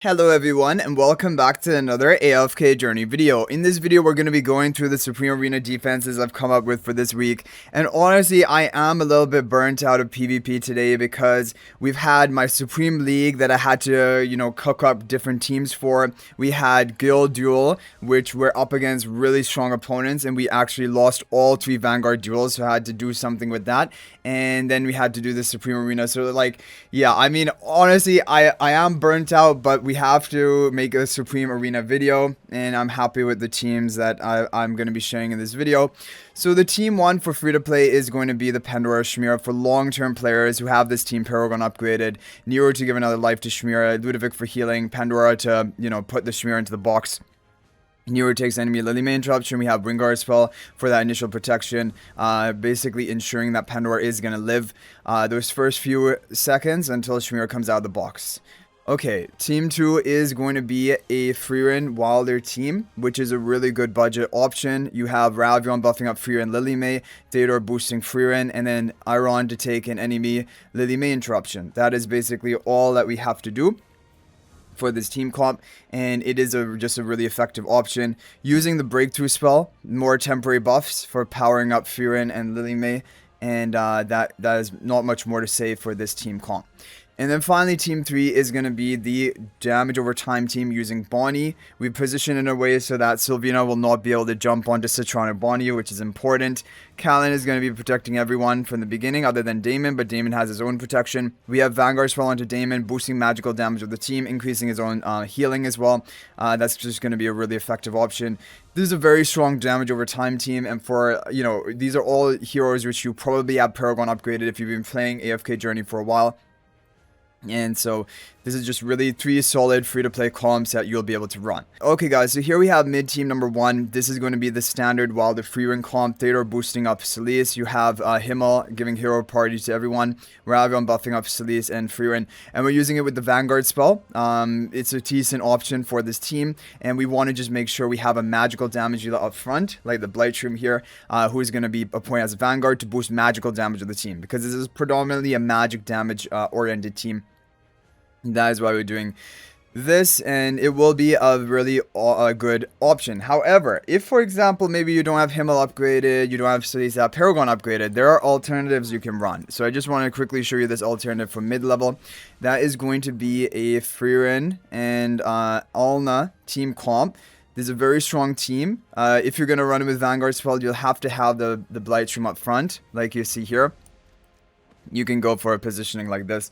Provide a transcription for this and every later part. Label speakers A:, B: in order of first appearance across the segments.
A: Hello everyone and welcome back to another AFK journey video. In this video we're going to be going through the Supreme Arena defenses I've come up with for this week, and honestly I am a little bit burnt out of PvP today because we've had my Supreme League that I had to cook up different teams for. We had Guild Duel, which we're up against really strong opponents, and we actually lost all 3 Vanguard duels, so I had to do something with that. And then we had to do the Supreme Arena, so yeah, I mean honestly I am burnt out, but we have to make a Supreme Arena video, and I'm happy with the teams that I'm going to be sharing in this video. So the team 1 for free to play is going to be the Pandora Shmira for long-term players who have this team Paragon upgraded. Nero to give another life to Shmira, Ludovic for healing, Pandora to, put the Shmira into the box. Nero takes enemy Lily May interruption. We have Ringguard spell for that initial protection, basically ensuring that Pandora is going to live those first few seconds until Shmira comes out of the box. Okay, team 2 is going to be a Frieren Wilder team, which is a really good budget option. You have Ravion buffing up Frieren Lily May, Theodore boosting Frieren, and then Iron to take an enemy Lily May interruption. That is basically all that we have to do for this team comp, and it is just a really effective option. Using the breakthrough spell, more temporary buffs for powering up Frieren and Lily May, and that is not much more to say for this team comp. And then finally, Team 3 is going to be the damage over time team using Bonnie. We position in a way so that Sylvina will not be able to jump onto Citron or Bonnie, which is important. Callan is going to be protecting everyone from the beginning other than Damon, but Damon has his own protection. We have Vanguard spell onto Damon, boosting magical damage of the team, increasing his own healing as well. That's just going to be a really effective option. This is a very strong damage over time team, and for, these are all heroes which you probably have Paragon upgraded if you've been playing AFK Journey for a while. And so this is just really 3 solid free-to-play comps that you'll be able to run. Okay guys, so here we have mid-team number 1. This is going to be the standard Wilder Frieren comp. Theodore boosting up Celise. You have Himmel giving hero party to everyone. Ravion buffing up Celise and Frieren. And we're using it with the Vanguard spell. It's a decent option for this team. And we want to just make sure we have a magical damage dealer up front, like the Blightshroom here, who is going to be appointed as a Vanguard to boost magical damage of the team. Because this is predominantly a magic damage oriented team. That is why we're doing this, and it will be a really good option. However, if for example maybe you don't have Himmel upgraded, you don't have Celisa Paragon upgraded, there are alternatives you can run. So I just want to quickly show you this alternative for mid-level. That is going to be a Frieren and Alna team comp. This is a very strong team. If you're going to run it with Vanguard spell, you'll have to have the Blightshroom up front, like you see here. You can go for a positioning like this.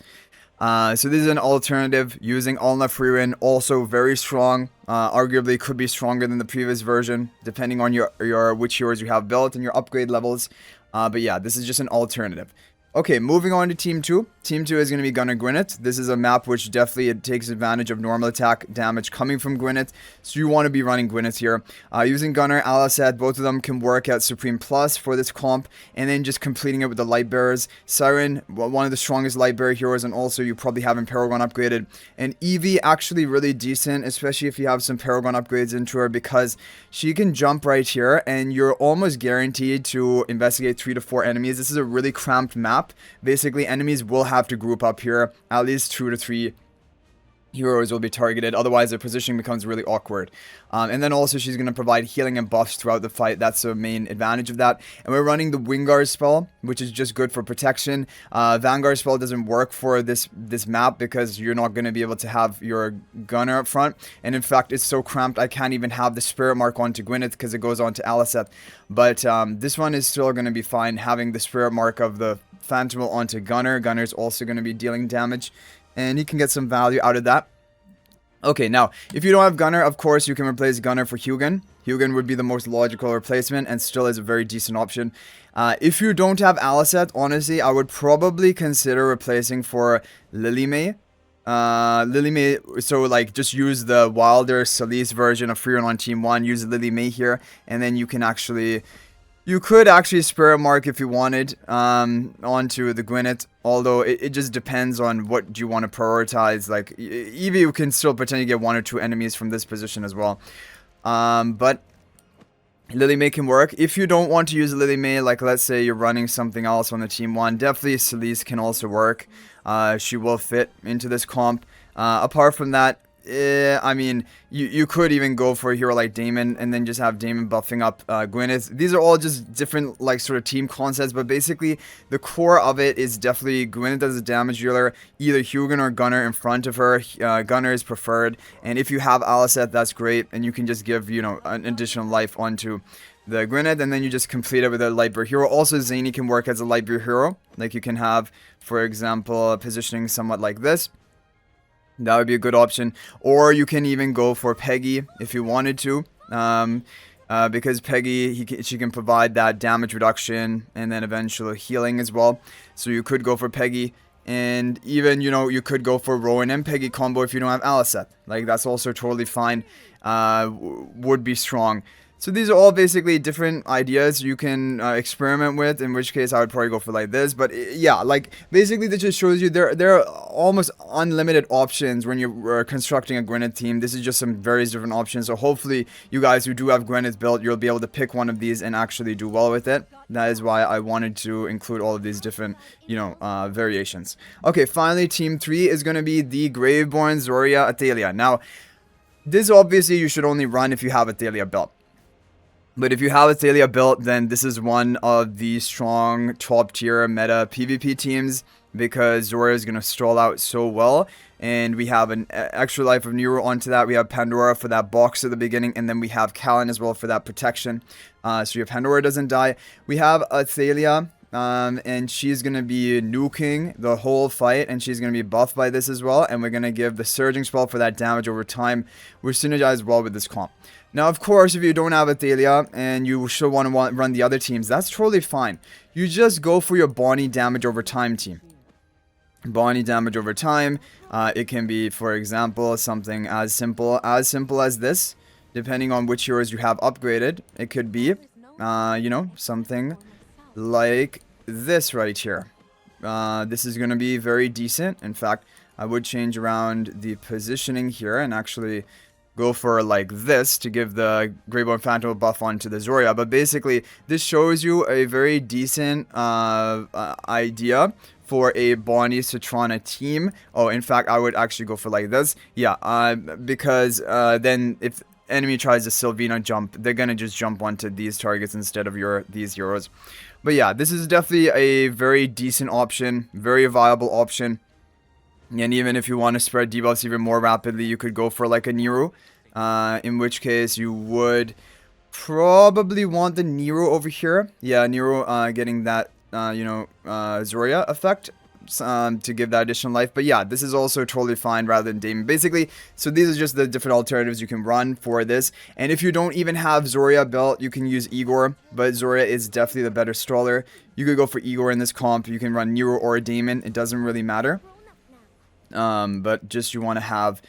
A: So this is an alternative using Alna Frieren, also very strong, arguably could be stronger than the previous version, depending on your which heroes you have built and your upgrade levels, but yeah, this is just an alternative. Okay, moving on to Team 2. Team 2 is going to be Gunner Gwyneth. This is a map which definitely takes advantage of normal attack damage coming from Gwyneth, so you want to be running Gwyneth here. Using Gunner, Alasad, both of them can work at Supreme Plus for this comp, and then just completing it with the Light Bearers. Siren, one of the strongest Light Bearer heroes, and also you probably have in Paragon upgraded. And Eevee, actually really decent, especially if you have some Paragon upgrades into her, because she can jump right here, and you're almost guaranteed to investigate 3 to 4 enemies. This is a really cramped map. Basically, enemies will have to group up here. At least 2 to 3 heroes will be targeted, otherwise their positioning becomes really awkward. And then also she's going to provide healing and buffs throughout the fight. That's the main advantage of that. And we're running the Wingard spell, which is just good for protection. Vanguard spell doesn't work for this map because you're not going to be able to have your gunner up front. And in fact, it's so cramped I can't even have the spirit mark onto Gwyneth because it goes on to Alaseth. But this one is still going to be fine, having the spirit mark of the Phantom onto Gunner. Gunner's also going to be dealing damage, and he can get some value out of that. Okay, now, if you don't have Gunner, of course, you can replace Gunner for Hugin. Hugin would be the most logical replacement, and still is a very decent option. If you don't have Alaseth, honestly, I would probably consider replacing for Lily May. Lily May, so like, just use the Wilder Celise version of Frieren on Team 1, use Lily May here, and then you can actually... You could actually spirit mark if you wanted onto the Gwyneth, although it just depends on what you want to prioritize. Like, Eevee, you can still potentially get 1 or 2 enemies from this position as well. But Lily May can work. If you don't want to use Lily May, like let's say you're running something else on the Team 1, definitely Celise can also work. She will fit into this comp. Apart from that, I mean, you could even go for a hero like Damon and then just have Damon buffing up Gwyneth. These are all just different like sort of team concepts, but basically the core of it is definitely Gwyneth as a damage dealer, either Hugin or Gunnar in front of her. Gunnar is preferred, and if you have Alicent, that's great, and you can just give, you know, an additional life onto the Gwyneth, and then you just complete it with a light beer hero. Also, Zany can work as a light beer hero, like you can have, for example, positioning somewhat like this. That would be a good option. Or you can even go for Peggy if you wanted to. Because Peggy, she can provide that damage reduction and then eventual healing as well. So you could go for Peggy. And even, you know, you could go for Rowan and Peggy combo if you don't have Alicent. Like, that's also totally fine. Would be strong. So these are all basically different ideas you can experiment with, in which case I would probably go for like this. But yeah, like basically this just shows you there are almost unlimited options when you're constructing a Gwyneth team. This is just some various different options. So hopefully you guys who do have Gwyneth built, you'll be able to pick one of these and actually do well with it. That is why I wanted to include all of these different, you know, variations. Okay, finally team 3 is going to be the Graveborn Zoria Athalia. Now, this obviously you should only run if you have Athalia built. But if you have Athalia built, then this is one of the strong top tier meta PvP teams, because Zoria is going to stall out so well. And we have an extra life of Nero onto that. We have Pandora for that box at the beginning. And then we have Callan as well for that protection. So your Pandora doesn't die. We have Athalia. And she's going to be nuking the whole fight, and she's going to be buffed by this as well, and we're going to give the surging spell for that damage over time, which synergizes well with this comp. Now, of course, if you don't have Athalia and you still want to run the other teams, that's totally fine. You just go for your Bonnie damage over time team. Bonnie damage over time, it can be, for example, something as simple as this, depending on which heroes you have upgraded. It could be, you know, something like this right here. This is going to be very decent. In fact, I would change around the positioning here and actually go for like this to give the Greyborn Phantom a buff onto the Zoria. But basically, this shows you a very decent idea for a Bonnie Citrana team. Oh, in fact, I would actually go for like this. Yeah, because then if enemy tries to Sylvina jump, they're gonna just jump onto these targets instead of these heroes. But yeah, this is definitely a very decent option, very viable option. And even if you want to spread debuffs even more rapidly, you could go for like a Nero. In which case you would probably want the Nero over here. Yeah, Nero getting that, you know, Zoria effect. To give that additional life. But yeah, this is also totally fine rather than Damon. Basically, so these are just the different alternatives you can run for this. And if you don't even have Zoria built, you can use Igor, but Zoria is definitely the better staller. You could go for Igor in this comp. You can run Nero or a Damon. It doesn't really matter. But just you want to have,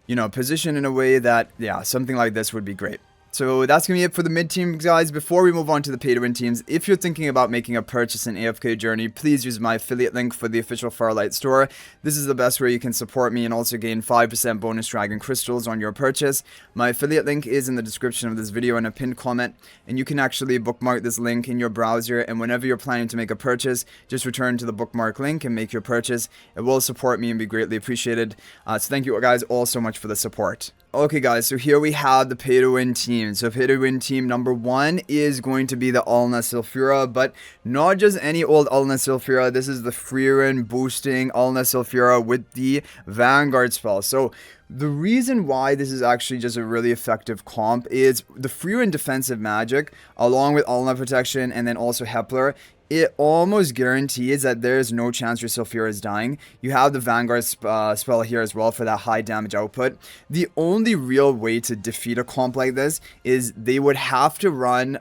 A: you know, position in a way that, yeah, something like this would be great. So that's going to be it for the mid team, guys. Before we move on to the pay to win teams, if you're thinking about making a purchase in AFK Journey, please use my affiliate link for the official Farlight Store. This is the best way you can support me and also gain 5% bonus dragon crystals on your purchase. My affiliate link is in the description of this video in a pinned comment, and you can actually bookmark this link in your browser, and whenever you're planning to make a purchase, just return to the bookmark link and make your purchase. It will support me and be greatly appreciated. So thank you guys all so much for the support. Okay guys, so here we have the pay to win team. So pay to win team number 1 is going to be the Alna Sylphira, but not just any old Alna Sylphira. This is the Freerin boosting Alna Sylphira with the Vanguard spell. So the reason why this is actually just a really effective comp is the Freerin defensive magic along with Alna protection and then also Hepler. It almost guarantees that there is no chance your Sylphira is dying. You have the Vanguard spell here as well for that high damage output. The only real way to defeat a comp like this is they would have to run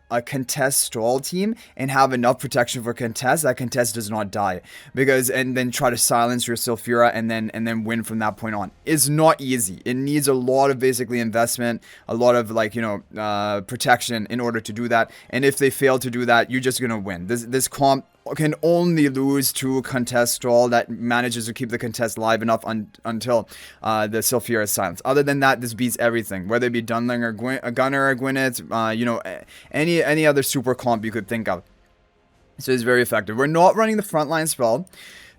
A: a contest stall team and have enough protection for contest that contest does not die, because and then try to silence your Sylphira and then win from that point on. It's not easy. It needs a lot of basically investment, a lot of like, you know, protection in order to do that. And if they fail to do that, you're just gonna win. This comp can only lose to a contest stall that manages to keep the contest live enough until the Sylphira is silenced. Other than that, this beats everything, whether it be Dunling or Gunnar or Gwyneth, you know, any other super comp you could think of. So it's very effective. We're not running the frontline spell.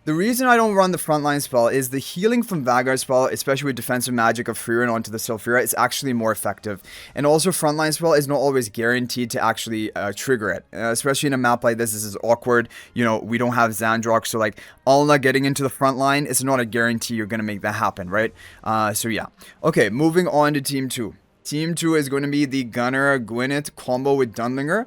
A: The reason I don't run the frontline spell is the healing from Vanguard spell, especially with defensive magic of Freerin onto the Sylphira, is actually more effective. And also frontline spell is not always guaranteed to actually trigger it. Especially in a map like this is awkward. You know, we don't have Zandrock, so like Alna getting into the front line is not a guarantee you're going to make that happen, right? So yeah. Okay, moving on to Team 2. Team 2 is going to be the Gunner Gwyneth combo with Dunlinger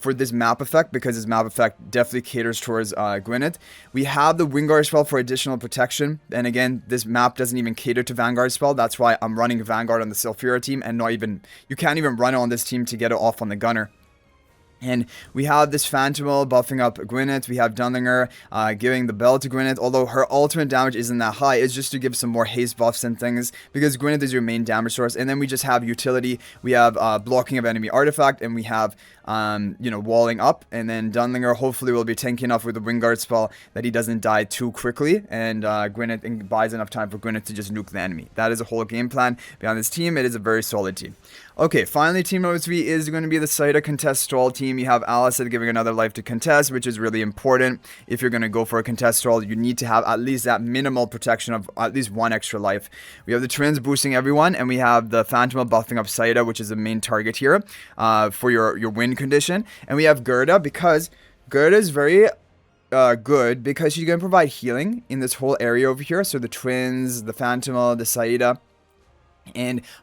A: for this map effect, because this map effect definitely caters towards Gwyneth. We have the Wingard spell for additional protection, and again, this map doesn't even cater to Vanguard spell. That's why I'm running Vanguard on the Sylphira team, and not even, you can't even run it on this team to get it off on the Gunner. And we have this Phantomal buffing up Gwyneth. We have Dunlinger giving the bell to Gwyneth. Although her ultimate damage isn't that high. It's just to give some more haste buffs and things, because Gwyneth is your main damage source. And then we just have utility. We have blocking of enemy artifact. And we have, you know, walling up. And then Dunlinger hopefully will be tanky enough with the Wingard spell that he doesn't die too quickly. And Gwyneth buys enough time for Gwyneth to just nuke the enemy. That is a whole game plan behind this team. It is a very solid team. Okay, finally, team number 3 is going to be the Saida contest stall team. You have Alicent giving another life to contest, which is really important. If you're going to go for a contest stall, you need to have at least that minimal protection of at least 1 extra life. We have the Twins boosting everyone, and we have the Phantom buffing up Saida, which is the main target here for your win condition. And we have Gerda, because Gerda is very good, because she's going to provide healing in this whole area over here. So the Twins, the Phantom, the Saida.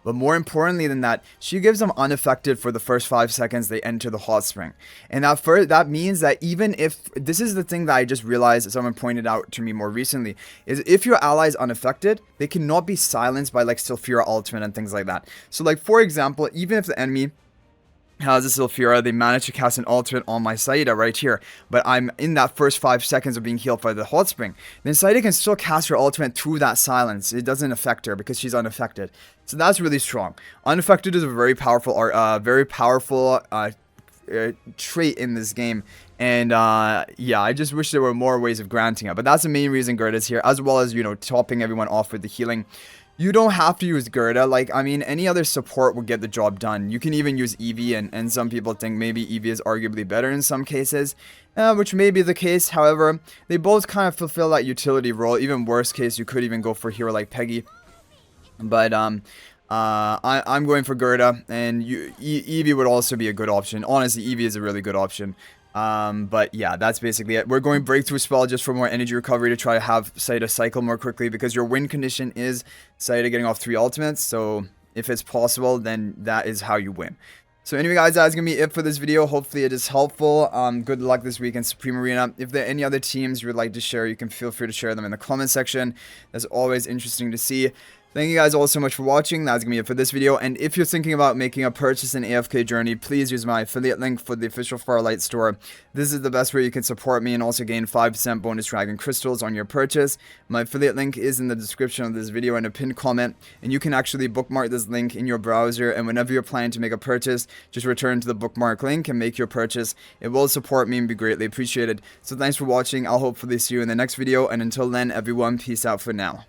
A: But more importantly than that, she gives them unaffected for the first 5 seconds they enter the hot spring. And that means that even if, this is the thing that I just realized someone pointed out to me more recently, is if your ally is unaffected, they cannot be silenced by like Sylphira ultimate and things like that. So like, for example, even if the enemy has a Sylphira, they manage to cast an ultimate on my Saida right here, but I'm in that first 5 seconds of being healed by the hot spring, then Saida can still cast her ultimate through that silence. It doesn't affect her because she's unaffected. So that's really strong. Unaffected is a very powerful trait in this game. And yeah, I just wish there were more ways of granting it, but that's the main reason Gerda's here, as well as, you know, topping everyone off with the healing. You don't have to use Gerda. Like, I mean, any other support will get the job done. You can even use Eevee, and some people think maybe Eevee is arguably better in some cases, which may be the case. However, they both kind of fulfill that utility role. Even worst case, you could even go for a hero like Peggy. But I'm going for Gerda, and Eevee would also be a good option. Honestly, Eevee is a really good option. But yeah, that's basically it. We're going breakthrough spell just for more energy recovery to try to have Saida cycle more quickly, because your win condition is Saida getting off 3 ultimates. So if it's possible, then that is how you win. So anyway, guys, that's gonna be it for this video. Hopefully it is helpful. Good luck this week in Supreme Arena. If there are any other teams you would like to share, you can feel free to share them in the comment section. That's always interesting to see. Thank you guys all so much for watching. That's going to be it for this video. And if you're thinking about making a purchase in AFK Journey, please use my affiliate link for the official Farlight Store. This is the best way you can support me and also gain 5% bonus dragon crystals on your purchase. My affiliate link is in the description of this video and a pinned comment. And you can actually bookmark this link in your browser. And whenever you're planning to make a purchase, just return to the bookmark link and make your purchase. It will support me and be greatly appreciated. So thanks for watching. I'll hopefully see you in the next video. And until then, everyone, peace out for now.